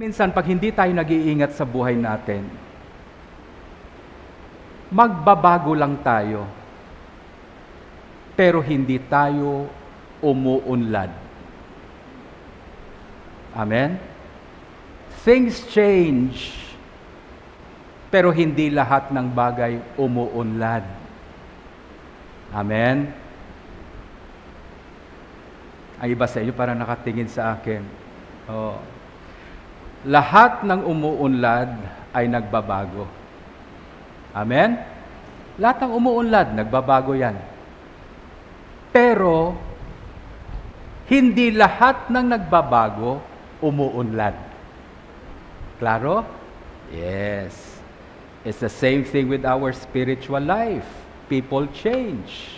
Minsan, pag hindi tayo nag-iingat sa buhay natin, magbabago lang tayo, pero hindi tayo umuunlad. Amen? Things change, pero hindi lahat ng bagay umuunlad. Amen? Ang iba sa inyo parang nakatingin sa akin. Oh. Lahat ng umuunlad ay nagbabago. Amen? Lahat ng umuunlad, nagbabago yan. Pero, hindi lahat ng nagbabago, umuunlad. Klaro? Yes. It's the same thing with our spiritual life. People change.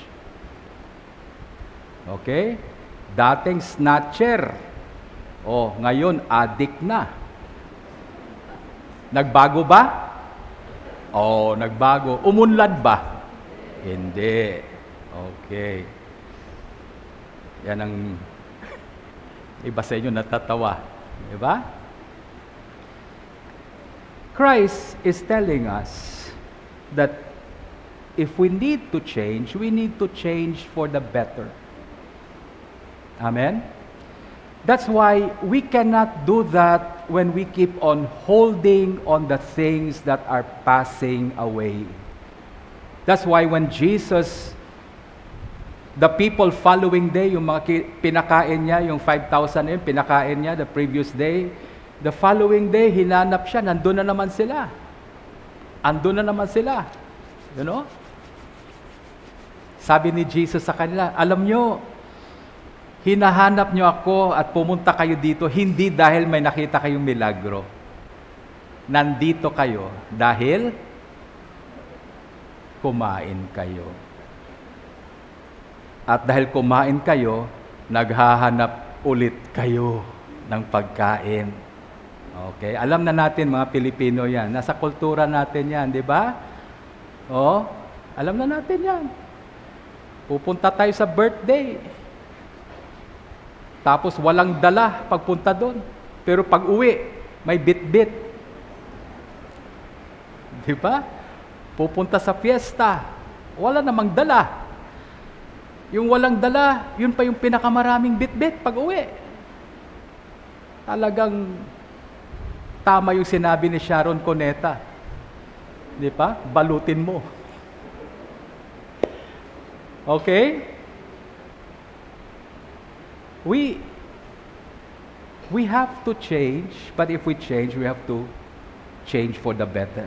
Okay? Dating snatcher. Oh, ngayon, addict na. Nagbago ba? Oh, nagbago. Umunlad ba? Hindi. Okay. Yan ang iba sa inyo natatawa. Diba? Christ is telling us that if we need to change, we need to change for the better. Amen? That's why we cannot do that when we keep on holding on the things that are passing away. That's why when Jesus, the people following day, yung mga pinakain niya, yung 5,000 yun, pinakain niya the previous day, the following day, hinanap siya, nandun na naman sila. Andun na naman sila. You know? Sabi ni Jesus sa kanila, alam nyo, hinahanap nyo ako at pumunta kayo dito, hindi dahil may nakita kayong milagro. Nandito kayo dahil kumain kayo. At dahil kumain kayo, naghahanap ulit kayo ng pagkain. Okay? Alam na natin mga Pilipino yan. Nasa kultura natin yan, di ba? Oh, alam na natin yan. Pupunta tayo sa birthday. Tapos walang dala pagpunta doon. Pero pag uwi, may bit-bit. Di ba? Pupunta sa fiesta, wala namang dala. Yung walang dala, yun pa yung pinakamaraming bit-bit pag uwi. Talagang tama yung sinabi ni Sharon Cuneta. Di ba? Balutin mo. Okay? We have to change, but if we change, we have to change for the better.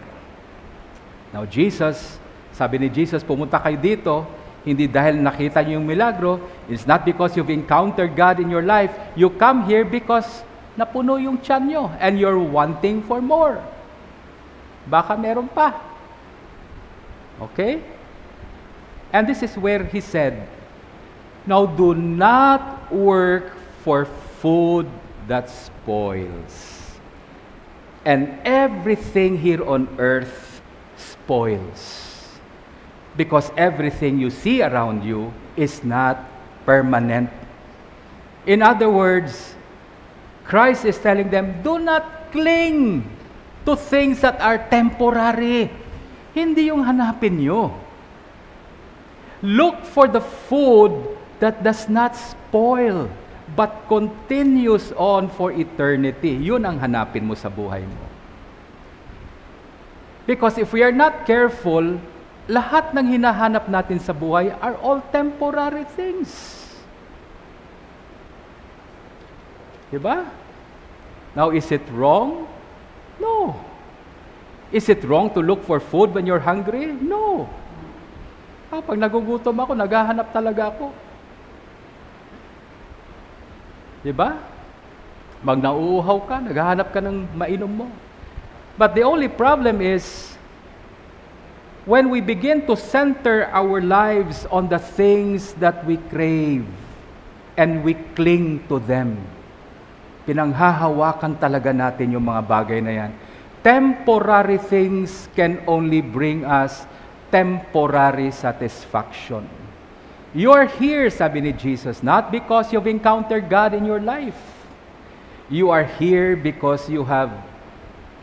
Now, Jesus, sabi ni Jesus, pumunta kayo dito, hindi dahil nakita niyo yung milagro, it's not because you've encountered God in your life. You come here because napuno yung tiyan nyo, and you're wanting for more. Baka meron pa. Okay? And this is where He said, now, do not work for food that spoils. And everything here on earth spoils. Because everything you see around you is not permanent. In other words, Christ is telling them, do not cling to things that are temporary. Hindi yung hanapin nyo. Look for the food that does not spoil, but continues on for eternity. Yun ang hanapin mo sa buhay mo. Because if we are not careful, lahat ng hinahanap natin sa buhay are all temporary things. Diba? Now, is it wrong? No. Is it wrong to look for food when you're hungry? No. Pag nagugutom ako, naghahanap talaga ako. Diba? Mag nauuhaw ka, naghahanap ka ng mainom mo. But the only problem is, when we begin to center our lives on the things that we crave, and we cling to them, pinanghahawakan talaga natin yung mga bagay na yan. Temporary things can only bring us temporary satisfaction. You're here, sabi ni Jesus, not because you've encountered God in your life. You are here because you have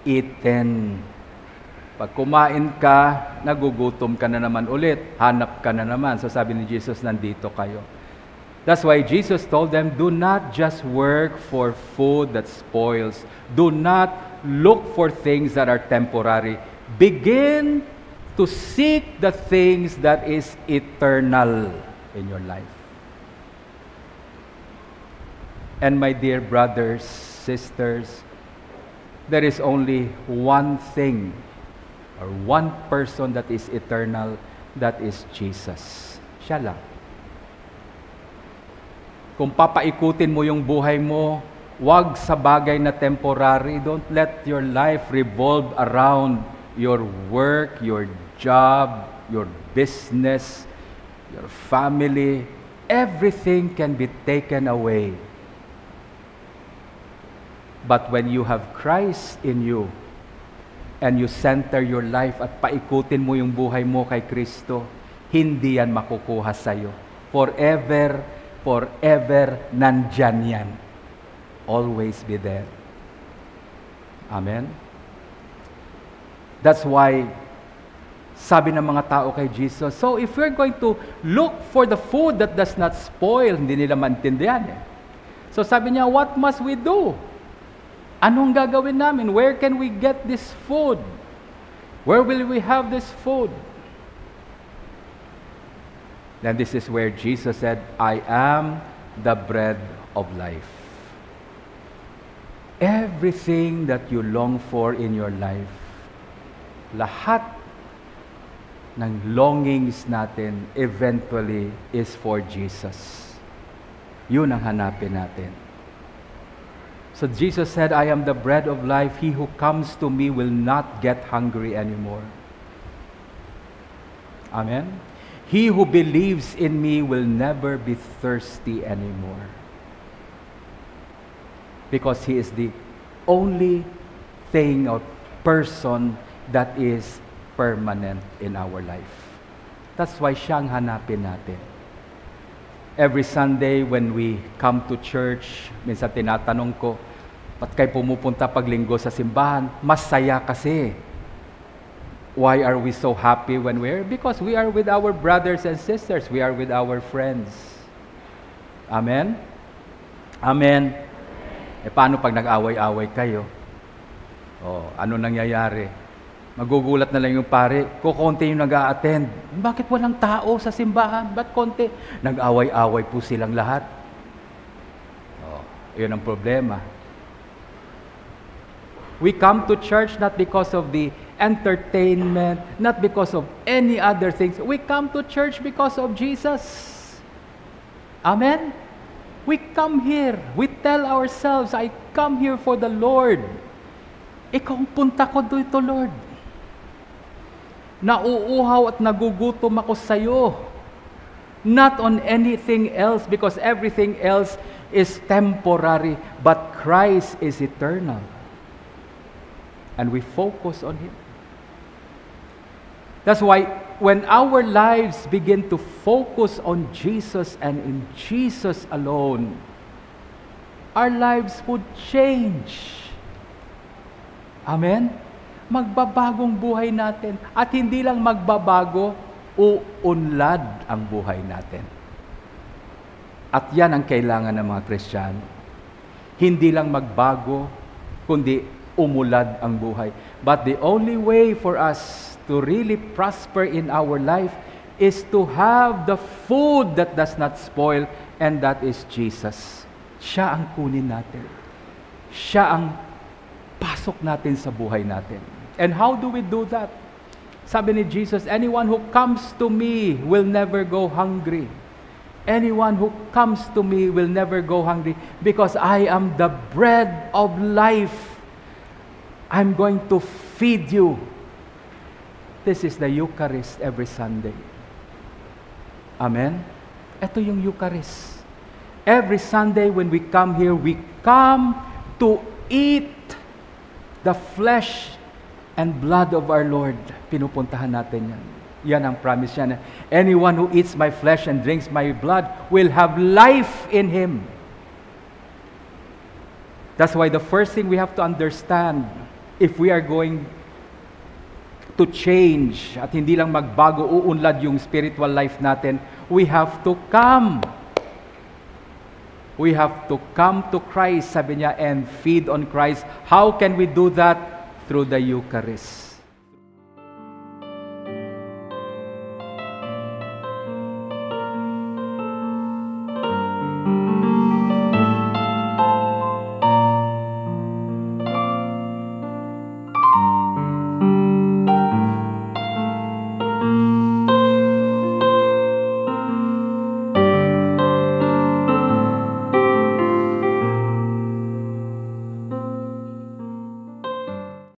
eaten. Pag kumain ka, nagugutom ka na naman ulit. Hanap ka na naman. So sabi ni Jesus, nandito kayo. That's why Jesus told them, do not just work for food that spoils. Do not look for things that are temporary. Begin to seek the things that is eternal in your life. And my dear brothers, sisters, there is only one thing or one person that is eternal, that is Jesus. Siya lang. Kung papaikutin mo yung buhay mo, wag sa bagay na temporary. Don't let your life revolve around your work, your job, your business, your family. Everything can be taken away. But when you have Christ in you, and you center your life at paikutin mo yung buhay mo kay Kristo, hindi yan makukuha sa'yo. Forever, forever, nandyan yan. Always be there. Amen? That's why, sabi ng mga tao kay Jesus, so if we're going to look for the food that does not spoil, hindi nila maintindihan eh. So sabi niya, what must we do? Anong gagawin namin? Where can we get this food? Where will we have this food? Then this is where Jesus said, I am the bread of life. Everything that you long for in your life, lahat ng longings natin eventually is for Jesus. Yun ang hanapin natin. So Jesus said, I am the bread of life. He who comes to me will not get hungry anymore. Amen? He who believes in me will never be thirsty anymore. Because He is the only thing or person that is permanent in our life. That's why siyang hanapin natin. Every Sunday when we come to church, minsan tinatanong ko, ba't kayo pumupunta pag linggo sa simbahan? Masaya kasi. Why are we so happy when we're? Because we are with our brothers and sisters. We are with our friends. Amen? Amen. Paano pag nag-away-away kayo? Ano nangyayari? Magugulat na lang yung pare, kukonti yung nag-a-attend. Bakit walang tao sa simbahan? Ba't konti? Nag-away-away po silang lahat. Yun ang problema. We come to church not because of the entertainment, not because of any other things. We come to church because of Jesus. Amen? We come here. We tell ourselves, I come here for the Lord. Ikaw ang punta ko dito, Lord. Nauuhaw at nagugutom ako sa iyo. Not on anything else, because everything else is temporary, but Christ is eternal. And we focus on Him. That's why when our lives begin to focus on Jesus and in Jesus alone, our lives would change. Amen? Magbabagong buhay natin. At hindi lang magbabago, uunlad ang buhay natin. At yan ang kailangan ng mga Kristiyano. Hindi lang magbago, kundi umulad ang buhay. But the only way for us to really prosper in our life is to have the food that does not spoil, and that is Jesus. Siya ang kunin natin. Siya ang pasok natin sa buhay natin. And how do we do that? Sabi ni Jesus, anyone who comes to me will never go hungry. Anyone who comes to me will never go hungry because I am the bread of life. I'm going to feed you. This is the Eucharist every Sunday. Amen? Ito yung Eucharist. Every Sunday when we come here, we come to eat the flesh and blood of our Lord. Pinupuntahan natin yan. Yan ang promise niya na anyone who eats my flesh and drinks my blood will have life in him. That's why the first thing we have to understand, if we are going to change at hindi lang magbago, uunlad yung spiritual life natin, we have to come. We have to come to Christ, sabi niya, and feed on Christ. How can we do that? Through the Eucharist.